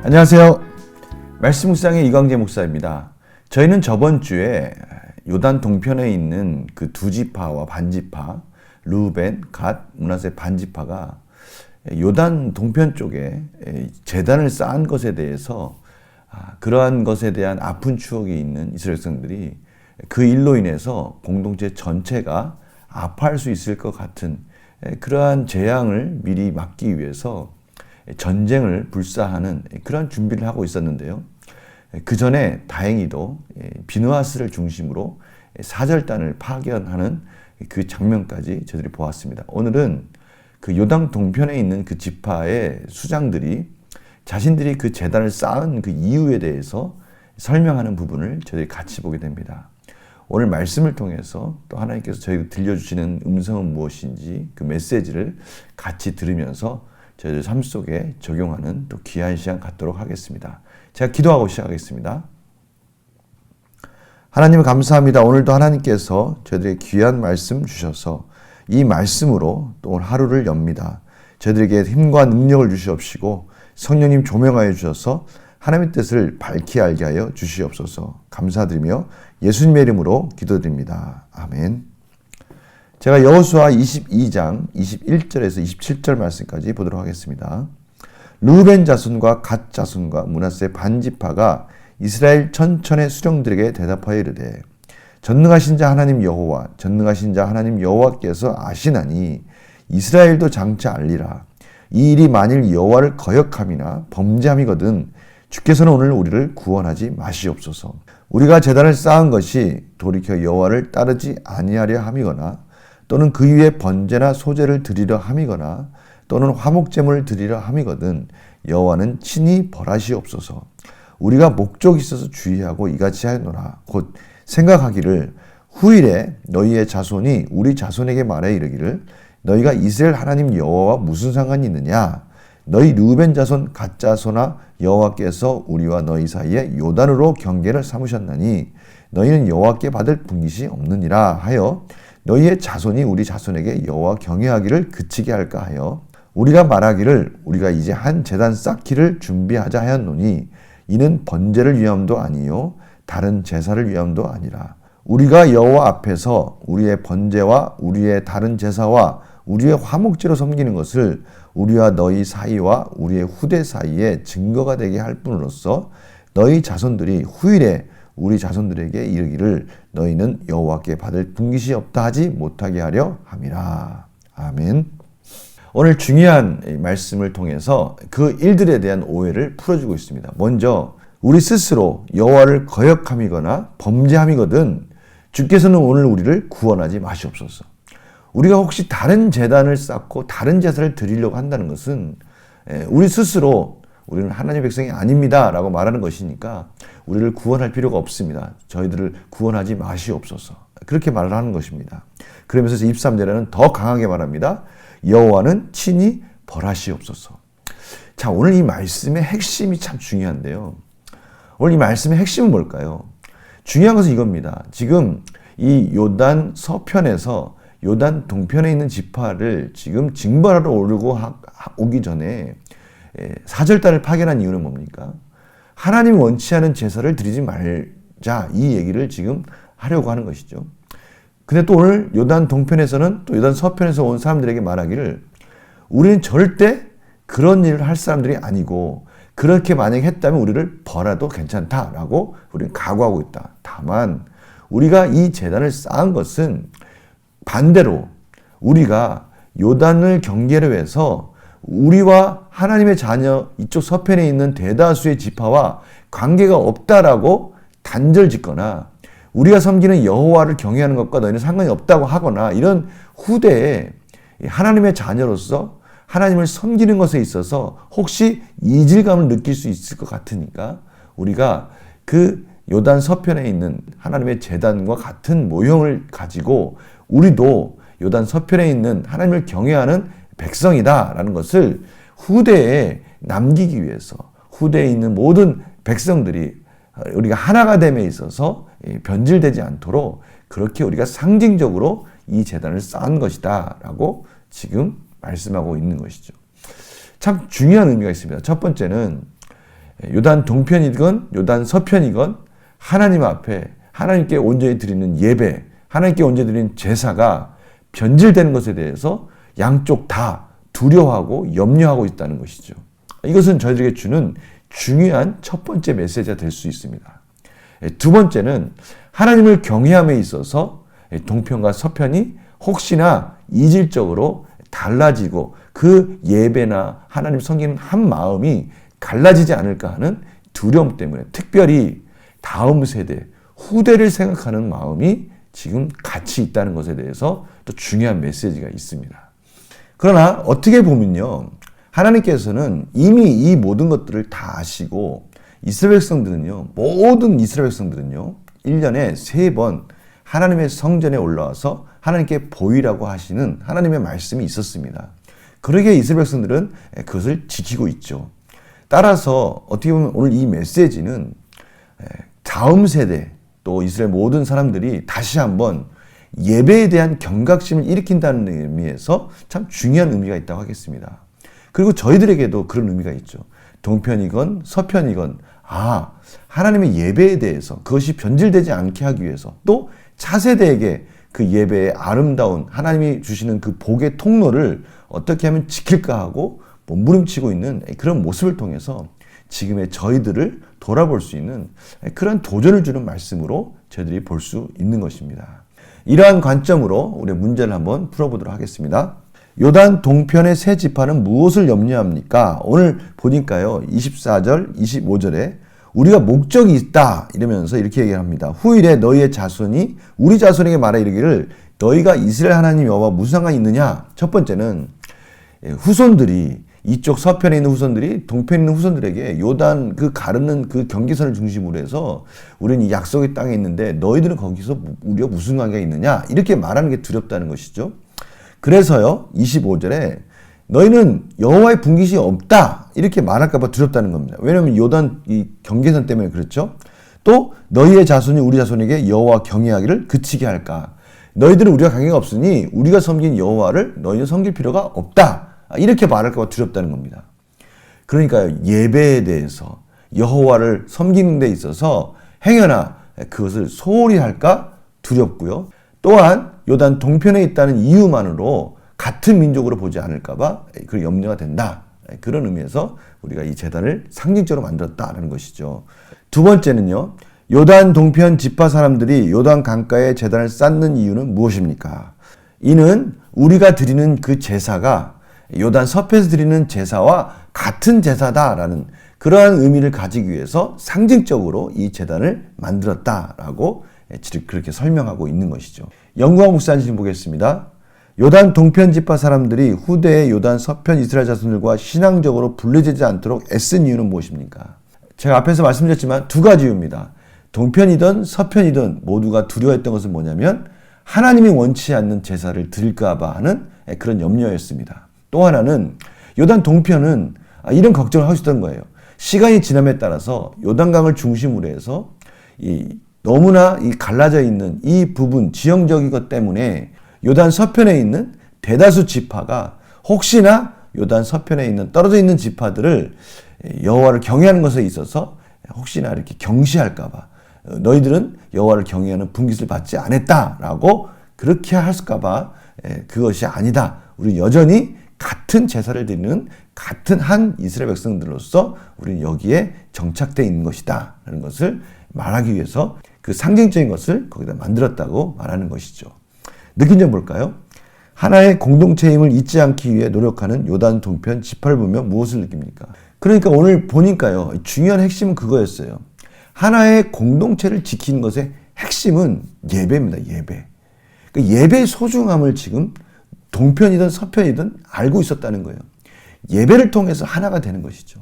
안녕하세요. 말씀 묵상의 이광재 목사입니다. 저희는 저번 주에 요단 동편에 있는 그 두 지파와 반지파, 르우벤, 갓, 므낫세 반지파가 요단 동편 쪽에 제단을 쌓은 것에 대해서 그러한 것에 대한 아픈 추억이 있는 이스라엘 백성들이 그 일로 인해서 공동체 전체가 아파할 수 있을 것 같은 그러한 재앙을 미리 막기 위해서 전쟁을 불사하는 그런 준비를 하고 있었는데요. 그 전에 다행히도 비느하스를 중심으로 사절단을 파견하는 그 장면까지 저희들이 보았습니다. 오늘은 그 요단 동편에 있는 그 지파의 수장들이 자신들이 그 제단을 쌓은 그 이유에 대해서 설명하는 부분을 저희들이 같이 보게 됩니다. 오늘 말씀을 통해서 또 하나님께서 저희에게 들려주시는 음성은 무엇인지 그 메시지를 같이 들으면서 저희들 삶 속에 적용하는 또 귀한 시간 갖도록 하겠습니다. 제가 기도하고 시작하겠습니다. 하나님 감사합니다. 오늘도 하나님께서 저희들에게 귀한 말씀 주셔서 이 말씀으로 또 오늘 하루를 엽니다. 저희들에게 힘과 능력을 주시옵시고 성령님 조명하여 주셔서 하나님의 뜻을 밝히 알게 하여 주시옵소서. 감사드리며 예수님의 이름으로 기도드립니다. 아멘. 제가 여호수아 22장 21절에서 27절 말씀까지 보도록 하겠습니다. 르우벤 자손과 갓 자손과 므낫세 반지파가 이스라엘 천천의 수령들에게 대답하여 이르되 전능하신 자 하나님 여호와 전능하신 자 하나님 여호와께서 아시나니 이스라엘도 장차 알리라. 이 일이 만일 여호와를 거역함이나 범죄함이거든 주께서는 오늘 우리를 구원하지 마시옵소서. 우리가 제단을 쌓은 것이 돌이켜 여호와를 따르지 아니하려 함이거나 또는 그 위에 번제나 소제를 드리려 함이거나 또는 화목제물을 드리려 함이거든 여호와는 친히 벌하시옵소서. 우리가 목적이 있어서 주의하고 이같이 하였노라. 곧 생각하기를 후일에 너희의 자손이 우리 자손에게 말해 이르기를 너희가 이스라엘 하나님 여호와와 무슨 상관이 있느냐. 너희 르우벤 자손 갓 자손아 여호와께서 우리와 너희 사이에 요단으로 경계를 삼으셨나니 너희는 여호와께 받을 분깃이 없느니라 하여 너희의 자손이 우리 자손에게 여호와 경외하기를 그치게 할까 하여 우리가 말하기를 우리가 이제 한 제단 쌓기를 준비하자 하였노니 이는 번제를 위함도 아니요 다른 제사를 위함도 아니라 우리가 여호와 앞에서 우리의 번제와 우리의 다른 제사와 우리의 화목제로 섬기는 것을 우리와 너희 사이와 우리의 후대 사이에 증거가 되게 할 뿐으로써 너희 자손들이 후일에 우리 자손들에게 이르기를 너희는 여호와께 받을 분깃이 없다 하지 못하게 하려 함이라. 아멘. 오늘 중요한 말씀을 통해서 그 일들에 대한 오해를 풀어주고 있습니다. 먼저 우리 스스로 여호와를 거역함이거나 범죄함이거든 주께서는 오늘 우리를 구원하지 마시옵소서. 우리가 혹시 다른 제단을 쌓고 다른 제사를 드리려고 한다는 것은 우리 스스로 우리는 하나님의 백성이 아닙니다 라고 말하는 것이니까 우리를 구원할 필요가 없습니다. 저희들을 구원하지 마시옵소서. 그렇게 말을 하는 것입니다. 그러면서 23절에는 더 강하게 말합니다. 여호와는 친히 벌하시옵소서. 자, 오늘 이 말씀의 핵심이 참 중요한데요. 오늘 이 말씀의 핵심은 뭘까요? 중요한 것은 이겁니다. 지금 이 요단 서편에서 요단 동편에 있는 지파를 지금 징벌하러 오기 전에 사절단을 파견한 이유는 뭡니까? 하나님이 원치 않은 제사를 드리지 말자 이 얘기를 지금 하려고 하는 것이죠. 근데 또 오늘 요단 동편에서는 또 요단 서편에서 온 사람들에게 말하기를 우리는 절대 그런 일을 할 사람들이 아니고 그렇게 만약에 했다면 우리를 벌어도 괜찮다라고 우리는 각오하고 있다. 다만 우리가 이 제단을 쌓은 것은 반대로 우리가 요단을 경계로 해서 우리와 하나님의 자녀 이쪽 서편에 있는 대다수의 지파와 관계가 없다라고 단절 짓거나 우리가 섬기는 여호와를 경외하는 것과 너희는 상관이 없다고 하거나 이런 후대에 하나님의 자녀로서 하나님을 섬기는 것에 있어서 혹시 이질감을 느낄 수 있을 것 같으니까 우리가 그 요단 서편에 있는 하나님의 제단과 같은 모형을 가지고 우리도 요단 서편에 있는 하나님을 경외하는 백성이다라는 것을 후대에 남기기 위해서 후대에 있는 모든 백성들이 우리가 하나가 됨에 있어서 변질되지 않도록 그렇게 우리가 상징적으로 이 제단을 쌓은 것이다 라고 지금 말씀하고 있는 것이죠. 참 중요한 의미가 있습니다. 첫 번째는 요단 동편이건 요단 서편이건 하나님 앞에 하나님께 온전히 드리는 예배, 하나님께 온전히 드리는 제사가 변질되는 것에 대해서 양쪽 다 두려워하고 염려하고 있다는 것이죠. 이것은 저희들에게 주는 중요한 첫 번째 메시지가 될 수 있습니다. 두 번째는 하나님을 경외함에 있어서 동편과 서편이 혹시나 이질적으로 달라지고 그 예배나 하나님 섬기는 한 마음이 갈라지지 않을까 하는 두려움 때문에 특별히 다음 세대, 후대를 생각하는 마음이 지금 같이 있다는 것에 대해서 또 중요한 메시지가 있습니다. 그러나 어떻게 보면요, 하나님께서는 이미 이 모든 것들을 다 아시고 이스라엘 백성들은요, 모든 이스라엘 백성들은요 1년에 3번 하나님의 성전에 올라와서 하나님께 보이라고 하시는 하나님의 말씀이 있었습니다. 그러기에 이스라엘 백성들은 그것을 지키고 있죠. 따라서 어떻게 보면 오늘 이 메시지는 다음 세대 또 이스라엘 모든 사람들이 다시 한번 예배에 대한 경각심을 일으킨다는 의미에서 참 중요한 의미가 있다고 하겠습니다. 그리고 저희들에게도 그런 의미가 있죠. 동편이건 서편이건 하나님의 예배에 대해서 그것이 변질되지 않게 하기 위해서 또 차세대에게 그 예배의 아름다운 하나님이 주시는 그 복의 통로를 어떻게 하면 지킬까 하고 몸부림치고 있는 그런 모습을 통해서 지금의 저희들을 돌아볼 수 있는 그런 도전을 주는 말씀으로 저희들이 볼 수 있는 것입니다. 이러한 관점으로 우리 문제를 한번 풀어보도록 하겠습니다. 요단 동편의 세 지파는 무엇을 염려합니까? 오늘 보니까요 24절, 25절에 우리가 목적이 있다 이러면서 이렇게 얘기합니다. 후일에 너희의 자손이 우리 자손에게 말하 이르기를 너희가 이스라엘 하나님 여호와 무슨 상관이 있느냐? 첫 번째는 후손들이 이쪽 서편에 있는 후손들이 동편에 있는 후손들에게 요단 그 가르는 그 경계선을 중심으로 해서 우리는 이 약속의 땅에 있는데 너희들은 거기서 우리가 무슨 관계가 있느냐? 이렇게 말하는 게 두렵다는 것이죠. 그래서요 25절에 너희는 여호와의 분깃이 없다 이렇게 말할까 봐 두렵다는 겁니다. 왜냐하면 요단 이 경계선 때문에 그렇죠. 또 너희의 자손이 우리 자손에게 여호와 경외하기를 그치게 할까. 너희들은 우리가 관계가 없으니 우리가 섬긴 여호와를 너희는 섬길 필요가 없다. 이렇게 말할까 봐 두렵다는 겁니다. 그러니까 예배에 대해서 여호와를 섬기는 데 있어서 행여나 그것을 소홀히 할까 두렵고요. 또한 요단 동편에 있다는 이유만으로 같은 민족으로 보지 않을까 봐 그 염려가 된다. 그런 의미에서 우리가 이 제단을 상징적으로 만들었다는 것이죠. 두 번째는요. 요단 동편 지파 사람들이 요단 강가에 제단을 쌓는 이유는 무엇입니까? 이는 우리가 드리는 그 제사가 요단 서편에서 드리는 제사와 같은 제사다라는 그러한 의미를 가지기 위해서 상징적으로 이 제단을 만들었다라고 그렇게 설명하고 있는 것이죠. 영광 목사님 보겠습니다. 요단 동편 지파 사람들이 후대의 요단 서편 이스라엘 자손들과 신앙적으로 분리되지 않도록 애쓴 이유는 무엇입니까? 제가 앞에서 말씀드렸지만 두 가지 이유입니다. 동편이든 서편이든 모두가 두려워했던 것은 뭐냐면 하나님이 원치 않는 제사를 드릴까 봐 하는 그런 염려였습니다. 또 하나는 요단 동편은 이런 걱정을 하고 있었던 거예요. 시간이 지남에 따라서 요단강을 중심으로 해서 너무나 갈라져 있는 이 부분 지형적인 것 때문에 요단 서편에 있는 대다수 지파가 혹시나 요단 서편에 있는 떨어져 있는 지파들을 여호와를 경외하는 것에 있어서 혹시나 이렇게 경시할까 봐 너희들은 여호와를 경외하는 분깃을 받지 않았다라고 그렇게 할까 봐 그것이 아니다. 우리 여전히 같은 제사를 드리는 같은 한 이스라엘 백성들로서 우리는 여기에 정착되어 있는 것이다 라는 것을 말하기 위해서 그 상징적인 것을 거기다 만들었다고 말하는 것이죠. 느낀 점 볼까요? 하나의 공동체임을 잊지 않기 위해 노력하는 요단 동편 지파를 보면 무엇을 느낍니까? 그러니까 오늘 보니까요. 중요한 핵심은 그거였어요. 하나의 공동체를 지키는 것의 핵심은 예배입니다. 예배. 그러니까 예배의 소중함을 지금 동편이든 서편이든 알고 있었다는 거예요. 예배를 통해서 하나가 되는 것이죠.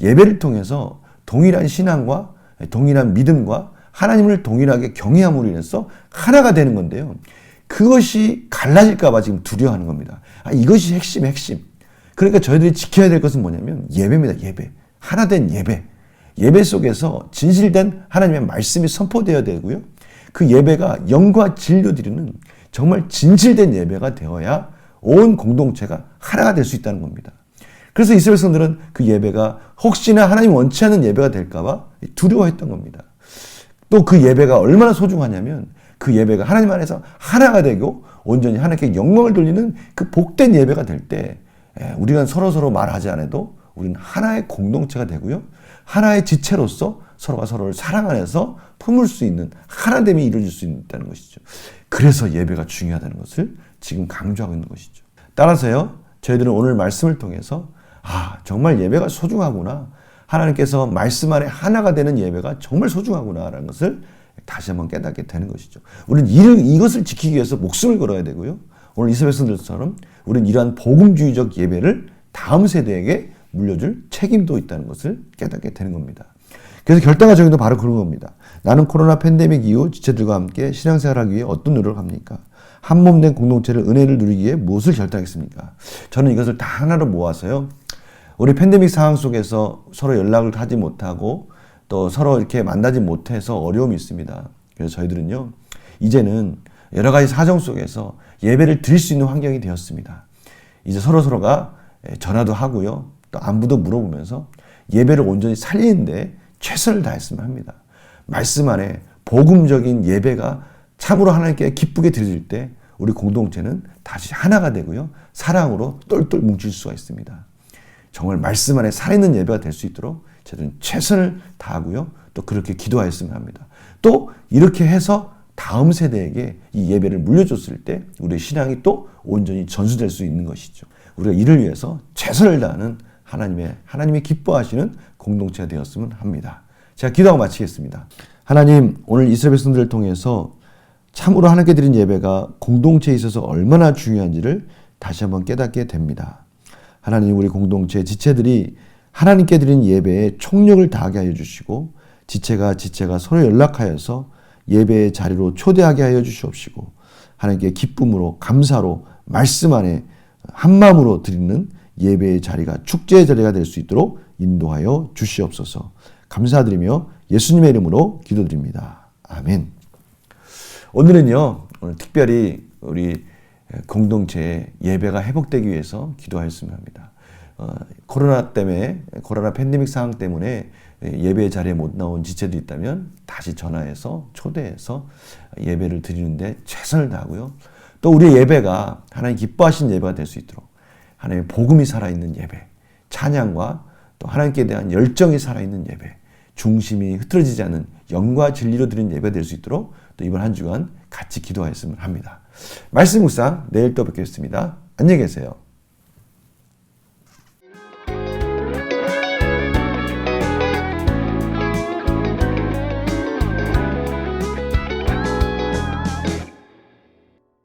예배를 통해서 동일한 신앙과 동일한 믿음과 하나님을 동일하게 경외함으로 인해서 하나가 되는 건데요. 그것이 갈라질까 봐 지금 두려워하는 겁니다. 이것이 핵심의 핵심. 그러니까 저희들이 지켜야 될 것은 뭐냐면 예배입니다. 예배. 하나된 예배. 예배 속에서 진실된 하나님의 말씀이 선포되어야 되고요. 그 예배가 영과 진리로 드리는 정말 진실된 예배가 되어야 온 공동체가 하나가 될 수 있다는 겁니다. 그래서 이스라엘 백성들은 그 예배가 혹시나 하나님 원치 않는 예배가 될까 봐 두려워했던 겁니다. 또 그 예배가 얼마나 소중하냐면 그 예배가 하나님 안에서 하나가 되고 온전히 하나님께 영광을 돌리는 그 복된 예배가 될 때 우리가 서로 말하지 않아도 우리는 하나의 공동체가 되고요. 하나의 지체로서 서로가 서로를 사랑 안에서 품을 수 있는 하나됨이 이루어질 수 있다는 것이죠. 그래서 예배가 중요하다는 것을 지금 강조하고 있는 것이죠. 따라서요, 저희들은 오늘 말씀을 통해서 정말 예배가 소중하구나. 하나님께서 말씀 안에 하나가 되는 예배가 정말 소중하구나라는 것을 다시 한번 깨닫게 되는 것이죠. 우리는 이것을 지키기 위해서 목숨을 걸어야 되고요. 오늘 이스라엘 백성들처럼 우리는 이러한 복음주의적 예배를 다음 세대에게 물려줄 책임도 있다는 것을 깨닫게 되는 겁니다. 그래서 결단과 정의도 바로 그런 겁니다. 나는 코로나 팬데믹 이후 지체들과 함께 신앙생활을 하기 위해 어떤 노력을 합니까? 한 몸 된 공동체를 은혜를 누리기 위해 무엇을 결단하겠습니까? 저는 이것을 다 하나로 모아서요. 우리 팬데믹 상황 속에서 서로 연락을 하지 못하고 또 서로 이렇게 만나지 못해서 어려움이 있습니다. 그래서 저희들은요, 이제는 여러 가지 사정 속에서 예배를 드릴 수 있는 환경이 되었습니다. 이제 서로가 전화도 하고요, 또 안부도 물어보면서 예배를 온전히 살리는데 최선을 다했으면 합니다. 말씀 안에 복음적인 예배가 참으로 하나님께 기쁘게 드려질 때 우리 공동체는 다시 하나가 되고요, 사랑으로 똘똘 뭉칠 수가 있습니다. 정말 말씀 안에 살아있는 예배가 될 수 있도록 저는 최선을 다하고요, 또 그렇게 기도하였으면 합니다. 또 이렇게 해서 다음 세대에게 이 예배를 물려줬을 때 우리의 신앙이 또 온전히 전수될 수 있는 것이죠. 우리가 이를 위해서 최선을 다하는 하나님의 기뻐하시는 공동체가 되었으면 합니다. 제가 기도하고 마치겠습니다. 하나님, 오늘 이스라엘 백성들을 통해서 참으로 하나님께 드린 예배가 공동체에 있어서 얼마나 중요한지를 다시 한번 깨닫게 됩니다. 하나님, 우리 공동체 지체들이 하나님께 드린 예배에 총력을 다하게 하여 주시고 지체가 서로 연락하여서 예배의 자리로 초대하게 하여 주시옵시고 하나님께 기쁨으로 감사로 말씀 안에 한마음으로 드리는 예배의 자리가 축제의 자리가 될 수 있도록 인도하여 주시옵소서. 감사드리며 예수님의 이름으로 기도드립니다. 아멘. 오늘은요, 특별히 우리 공동체의 예배가 회복되기 위해서 기도하였으면 합니다. 코로나 팬데믹 상황 때문에 예배 자리에 못 나온 지체도 있다면 다시 전화해서 초대해서 예배를 드리는데 최선을 다하고요. 또 우리의 예배가 하나님 기뻐하신 예배가 될 수 있도록 하나님의 복음이 살아있는 예배, 찬양과 또 하나님께 대한 열정이 살아있는 예배, 중심이 흐트러지지 않은 영과 진리로 드리는 예배가 될 수 있도록 또 이번 한 주간 같이 기도하였으면 합니다. 말씀 묵상 내일 또 뵙겠습니다. 안녕히 계세요.